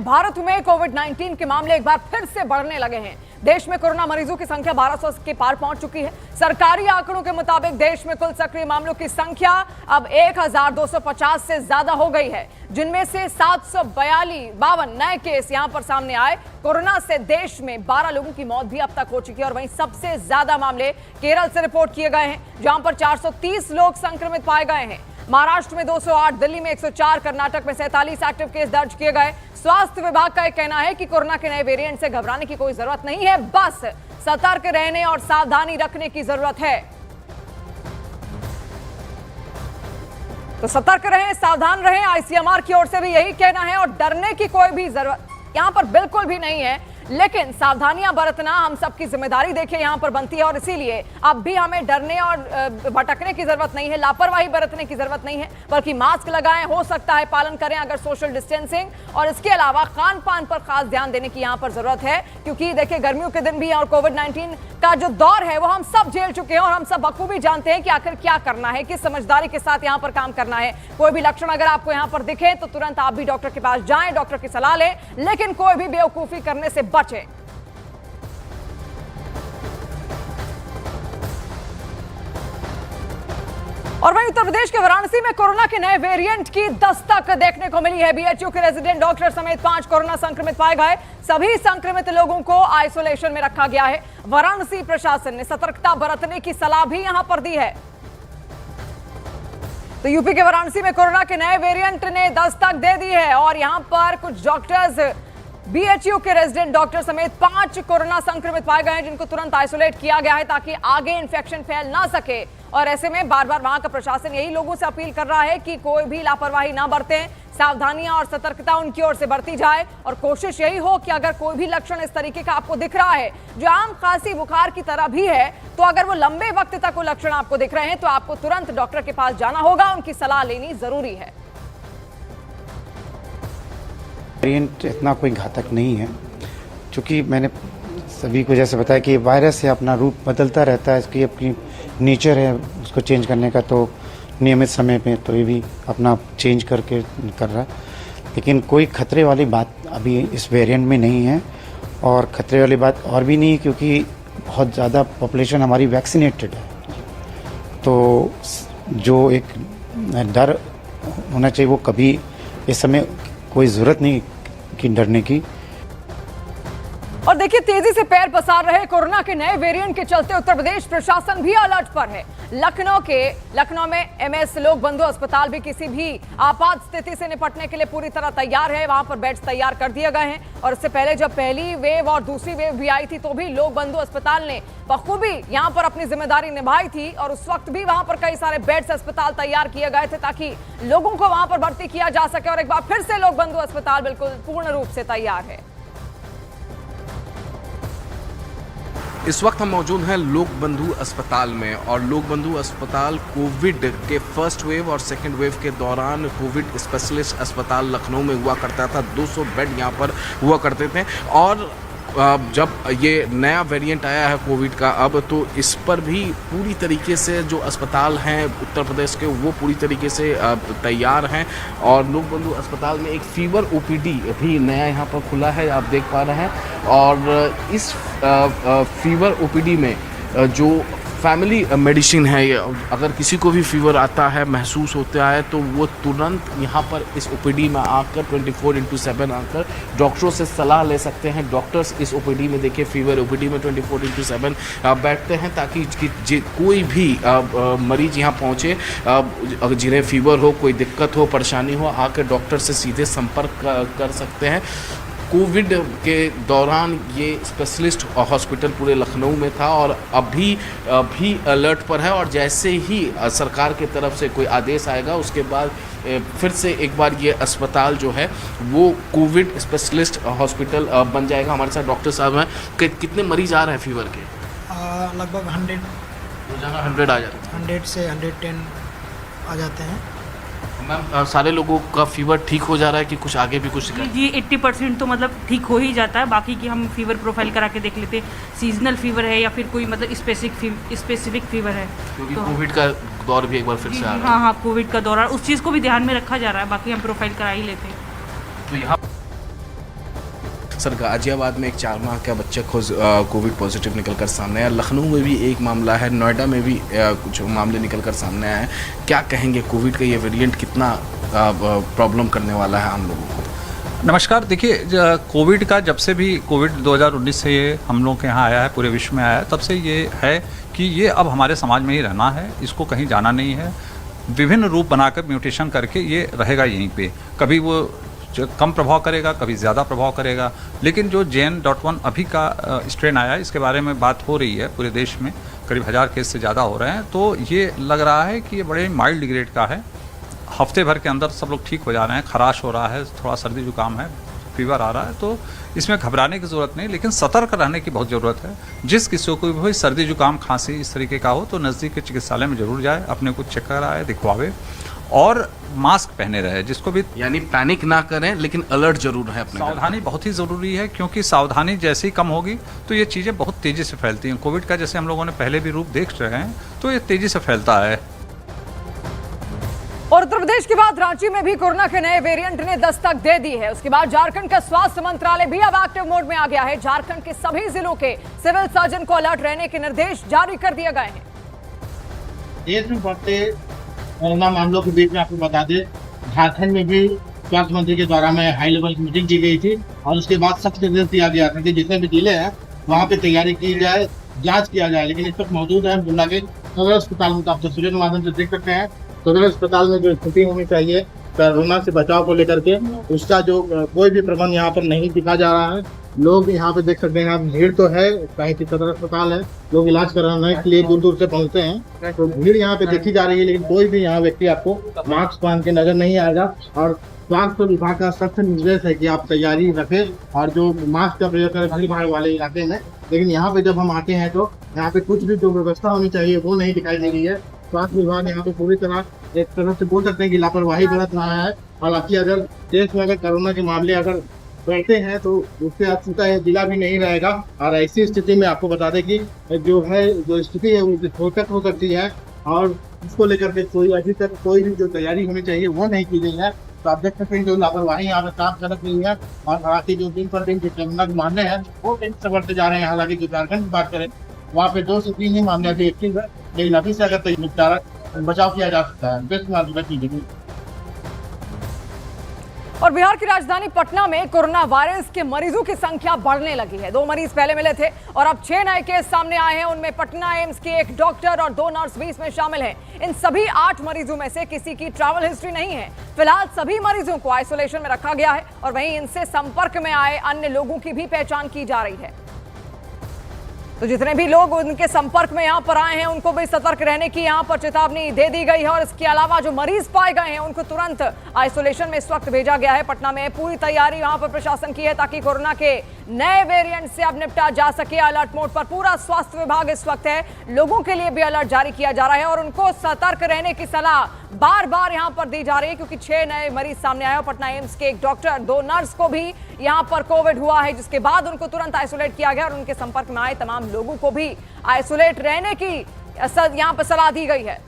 भारत में कोविड-19 के मामले एक बार फिर से बढ़ने लगे हैं। देश में कोरोना मरीजों की संख्या 1200 के पार पहुंच चुकी है। सरकारी आंकड़ों के मुताबिक देश में कुल सक्रिय मामलों की संख्या अब 1250 से ज्यादा हो गई है, जिनमें से 752 नए केस यहां पर सामने आए। कोरोना से देश में 12 लोगों की मौत भी अब तक हो चुकी है और वहीं सबसे ज्यादा मामले केरल से रिपोर्ट किए गए हैं, जहां पर 430 लोग संक्रमित पाए गए हैं। महाराष्ट्र में 208, दिल्ली में 104, कर्नाटक में 47 एक्टिव केस दर्ज किए गए। स्वास्थ्य विभाग का यह कहना है कि कोरोना के नए वेरिएंट से घबराने की कोई जरूरत नहीं है, बस सतर्क रहने और सावधानी रखने की जरूरत है। तो सतर्क रहें, सावधान रहें, आईसीएमआर की ओर से भी यही कहना है और डरने की कोई भी जरूरत यहां पर बिल्कुल भी नहीं है। लेकिन सावधानियां बरतना हम सबकी जिम्मेदारी देखिए यहां पर बनती है और इसीलिए अब भी हमें डरने और भटकने की जरूरत नहीं है, लापरवाही बरतने की जरूरत नहीं है, बल्कि मास्क लगाएं, हो सकता है पालन करें अगर सोशल डिस्टेंसिंग, और इसके अलावा खान पान पर खास ध्यान देने की यहां पर जरूरत है, क्योंकि देखिए गर्मियों के दिन भी हैं और कोविड-19 का जो दौर है वो हम सब झेल चुके हैं और हम सब बखूबी जानते हैं कि आखिर क्या करना है, किस समझदारी के साथ यहां पर काम करना है। कोई भी लक्षण अगर आपको यहां पर दिखे तो तुरंत आप भी डॉक्टर के पास जाएं, डॉक्टर की सलाह लें, लेकिन कोई भी बेवकूफी करने से बचें। और वहीं उत्तर प्रदेश के वाराणसी में कोरोना के नए वेरिएंट की दस्तक देखने को मिली है। बीएचयू के रेजिडेंट डॉक्टर समेत 5 कोरोना संक्रमित पाए गए। सभी संक्रमित लोगों को आइसोलेशन में रखा गया है। वाराणसी प्रशासन ने सतर्कता बरतने की सलाह भी यहां पर दी है। तो यूपी के वाराणसी में कोरोना के नए वेरिएंट ने दस्तक दे दी है और यहां पर कुछ डॉक्टर्स, बीएचयू के रेजिडेंट डॉक्टर समेत 5 कोरोना संक्रमित पाए गए हैं, जिनको तुरंत आइसोलेट किया गया है ताकि आगे इन्फेक्शन फैल ना सके। और ऐसे में बार बार वहां का प्रशासन यही लोगों से अपील कर रहा है कि कोई भी लापरवाही ना बरतें, सावधानियां और सतर्कता उनकी ओर से बरती जाए और कोशिश यही हो कि अगर कोई भी लक्षण इस तरीके का आपको दिख रहा है जो आम खांसी बुखार की तरह भी है, तो अगर वो लंबे वक्त तक वो लक्षण आपको दिख रहे हैं तो आपको तुरंत डॉक्टर के पास जाना होगा, उनकी सलाह लेनी जरूरी है। वेरिएंट इतना कोई घातक नहीं है, क्योंकि मैंने सभी को जैसे बताया कि वायरस है, अपना रूप बदलता रहता है, इसकी अपनी नेचर है उसको चेंज करने का, तो नियमित समय पे तो ये भी अपना चेंज करके कर रहा है। लेकिन कोई खतरे वाली बात अभी इस वेरिएंट में नहीं है और खतरे वाली बात और भी नहीं है क्योंकि बहुत ज़्यादा पॉपुलेशन हमारी वैक्सीनेटेड है। तो जो एक डर होना चाहिए वो कभी इस समय कोई ज़रूरत नहीं कि डरने की। और देखिए तेजी से पैर पसार रहे कोरोना के नए वेरिएंट के चलते उत्तर प्रदेश प्रशासन भी अलर्ट पर है। लखनऊ में एमएस लोक बंधु अस्पताल भी किसी भी आपात स्थिति से निपटने के लिए पूरी तरह तैयार है। वहां पर बेड्स तैयार कर दिए गए हैं और इससे पहले जब पहली वेव और दूसरी वेव भी आई थी तो भी लोक बंधु अस्पताल ने बखूबी यहां पर अपनी जिम्मेदारी निभाई थी और उस वक्त भी वहां पर कई सारे बेड्स अस्पताल तैयार किए गए थे ताकि लोगों को वहां पर भर्ती किया जा सके। और एक बार फिर से लोक बंधु अस्पताल बिल्कुल पूर्ण रूप से तैयार है। इस वक्त हम मौजूद हैं लोक बंधु अस्पताल में और लोक बंधु अस्पताल कोविड के फर्स्ट वेव और सेकंड वेव के दौरान कोविड स्पेशलिस्ट अस्पताल लखनऊ में हुआ करता था। 200 बेड यहाँ पर हुआ करते थे और जब ये नया वेरिएंट आया है कोविड का अब, तो इस पर भी पूरी तरीके से जो अस्पताल हैं उत्तर प्रदेश के वो पूरी तरीके से तैयार हैं। और लोक बंधु अस्पताल में एक फीवर ओपीडी भी नया यहाँ पर खुला है, आप देख पा रहे हैं। और इस फीवर ओपीडी में जो फैमिली मेडिसिन है, अगर किसी को भी फीवर आता है, महसूस होता है, तो वो तुरंत यहाँ पर इस ओपीडी में आकर 24/7 आकर डॉक्टरों से सलाह ले सकते हैं। डॉक्टर्स इस ओपीडी में देखिए फीवर ओपीडी में 24/7 बैठते हैं ताकि कोई भी मरीज यहाँ पहुँचे, जिन्हें फीवर हो, कोई दिक्कत हो, परेशानी हो, आकर डॉक्टर से सीधे संपर्क कर सकते हैं। कोविड के दौरान ये स्पेशलिस्ट हॉस्पिटल पूरे लखनऊ में था और अभी भी अलर्ट पर है और जैसे ही सरकार की तरफ से कोई आदेश आएगा उसके बाद फिर से एक बार ये अस्पताल जो है वो कोविड स्पेशलिस्ट हॉस्पिटल बन जाएगा। हमारे साथ डॉक्टर साहब हैं। कितने मरीज आ रहे हैं फीवर के? लगभग 100 रोजाना 100 आ जाते हैं। 100 से 110 आ जाते हैं। मैम सारे लोगों का फीवर ठीक हो जा रहा है कि कुछ आगे भी कुछ? जी 80% तो मतलब ठीक हो ही जाता है। बाकी की हम फीवर प्रोफाइल करा के देख लेते हैं, सीजनल फीवर है या फिर कोई मतलब स्पेसिफिक फीवर है। क्योंकि तो कोविड का दौर भी एक बार फिर से आ रहा है। हाँ हाँ, कोविड का दौर उस चीज़ को भी ध्यान में रखा जा रहा है। बाकी हम प्रोफाइल करा ही लेते हैं। तो यहाँ सर, गाजियाबाद में एक 4 माह का बच्चा कोविड पॉजिटिव निकलकर सामने आया, लखनऊ में भी एक मामला है, नोएडा में भी कुछ मामले निकलकर सामने आए हैं। क्या कहेंगे, कोविड का ये वेरिएंट कितना प्रॉब्लम करने वाला है आम लोगों को? नमस्कार। देखिए, कोविड का जब से भी कोविड 2019 से ये हम लोग के यहाँ आया है, पूरे विश्व में आया है, तब से ये है कि ये अब हमारे समाज में ही रहना है, इसको कहीं जाना नहीं है। विभिन्न रूप बनाकर म्यूटेशन करके ये रहेगा यहीं पे, कभी वो कम प्रभाव करेगा, कभी ज़्यादा प्रभाव करेगा। लेकिन जो JN.1 अभी का स्ट्रेन आया है, इसके बारे में बात हो रही है पूरे देश में, करीब 1000 केस से ज़्यादा हो रहे हैं। तो ये लग रहा है कि ये बड़े माइल्ड ग्रेड का है, हफ्ते भर के अंदर सब लोग ठीक हो जा रहे हैं, खराश हो रहा है, थोड़ा सर्दी जुकाम है, फीवर आ रहा है, तो इसमें घबराने की ज़रूरत नहीं, लेकिन सतर्क रहने की बहुत ज़रूरत है। जिस किसी को भी सर्दी जुकाम खांसी इस तरीके का हो तो नज़दीक के चिकित्सालय में ज़रूर जाए, अपने को चेक कराए, दिखवावे और मास्क पहने रहे। जिसको भी, यानी पैनिक ना करें, लेकिन अलर्ट जरूर है, अपने सावधानी बहुत ही ज़रूरी है, क्योंकि सावधानी जैसे ही कम होगी तो ये चीज़ें बहुत तेज़ी से फैलती हैं। कोविड का जैसे हम लोगों ने पहले भी रूप देख रहे हैं, तो ये तेज़ी से फैलता है। और उत्तर प्रदेश के बाद रांची में भी कोरोना के नए वेरिएंट ने दस्तक दे दी है। उसके बाद झारखंड का स्वास्थ्य मंत्रालय भी अब एक्टिव मोड में आ गया है। झारखंड के सभी जिलों के सिविल सर्जन को अलर्ट रहने के निर्देश जारी कर दिए गए हैं। देश में बढ़ते कोरोना मामलों के बीच में आपको बता दें, झारखंड में भी स्वास्थ्य मंत्री के द्वारा में हाई लेवल की मीटिंग की गई थी और उसके बाद सख्त निर्देश दिया गया था कि जितने भी जिले हैं वहाँ पे तैयारी की जाए, जाँच किया जाए। लेकिन इस वक्त मौजूद है जुमला के सदर अस्पताल में, आप तस्वीरों के माध्यम से देख सकते हैं। सदर अस्पताल में जो स्थिति होनी चाहिए कोरोना से बचाव को लेकर के, उसका जो कोई भी प्रबंध यहाँ पर नहीं दिखा जा रहा है। लोग यहाँ पे देख सकते हैं, आप भीड़ तो है, कहीं की सदर अस्पताल है, लोग इलाज कराने के लिए दूर दूर से पहुँचते हैं, तो भीड़ यहाँ पे देखी जा रही है। लेकिन कोई भी यहाँ व्यक्ति आपको मास्क पहन के नजर नहीं आएगा और स्वास्थ्य विभाग का सख्त निर्देश है कि आप तैयारी रखें और जो मास्क का प्रयोग करें भीड़ भाड़ वाले इलाके में। लेकिन यहाँ पे जब हम आते हैं तो यहाँ पे कुछ भी जो व्यवस्था होनी चाहिए वो नहीं दिखाई दे रही है। स्वास्थ्य विभाग यहाँ पे पूरी तरह एक तरह से बोल सकते हैं कि लापरवाही बरत रहा है। हालांकि अगर देश में अगर कोरोना के मामले अगर बढ़ते हैं तो उससे आप चुका है जिला भी नहीं रहेगा। और ऐसी स्थिति में आपको बता दें कि जो स्थिति है वो विस्फोटक हो सकती है और इसको लेकर के कोई अभी तक कोई भी जो तैयारी होनी चाहिए वो नहीं की गई है। तो आप देख सकते हैं जो लापरवाही यहाँ पे काम कर रही है और हालांकि जो दिन पर दिन जो कोरोना के मामले हैं वो तेजी से बढ़ते जा रहे हैं। हालांकि जो झारखंड की बात करें वहाँ पे 2 से 3 ही मामले अभी एक्टिव है, लेकिन अभी से अगर निपटारा बचाव किया जा सकता है। और बिहार की राजधानी पटना में कोरोना वायरस के मरीजों की संख्या बढ़ने लगी है। 2 मरीज पहले मिले थे और अब 6 नए केस सामने आए हैं। उनमें पटना एम्स के 1 डॉक्टर और 2 नर्स भी इसमें शामिल हैं। इन सभी 8 मरीजों में से किसी की ट्रैवल हिस्ट्री नहीं है। फिलहाल सभी मरीजों को आइसोलेशन में रखा गया है और वहीं इनसे संपर्क में आए अन्य लोगों की भी पहचान की जा रही है। तो जितने भी लोग उनके संपर्क में यहाँ पर आए हैं उनको भी सतर्क रहने की यहाँ पर चेतावनी दे दी गई है। और इसके अलावा जो मरीज पाए गए हैं उनको तुरंत आइसोलेशन में इस वक्त भेजा गया है। पटना में पूरी तैयारी यहाँ पर प्रशासन की है ताकि कोरोना के नए वेरिएंट से अब निपटा जा सके। अलर्ट मोड पर पूरा स्वास्थ्य विभाग इस वक्त है। लोगों के लिए भी अलर्ट जारी किया जा रहा है और उनको सतर्क रहने की सलाह बार बार यहाँ पर दी जा रही है क्योंकि 6 नए मरीज सामने आए। पटना एम्स के 1 डॉक्टर 2 नर्स को भी यहाँ पर कोविड हुआ है, जिसके बाद उनको तुरंत आइसोलेट किया गया और उनके संपर्क में आए तमाम लोगों को भी आइसोलेट रहने की यहाँ पर सलाह दी गई है।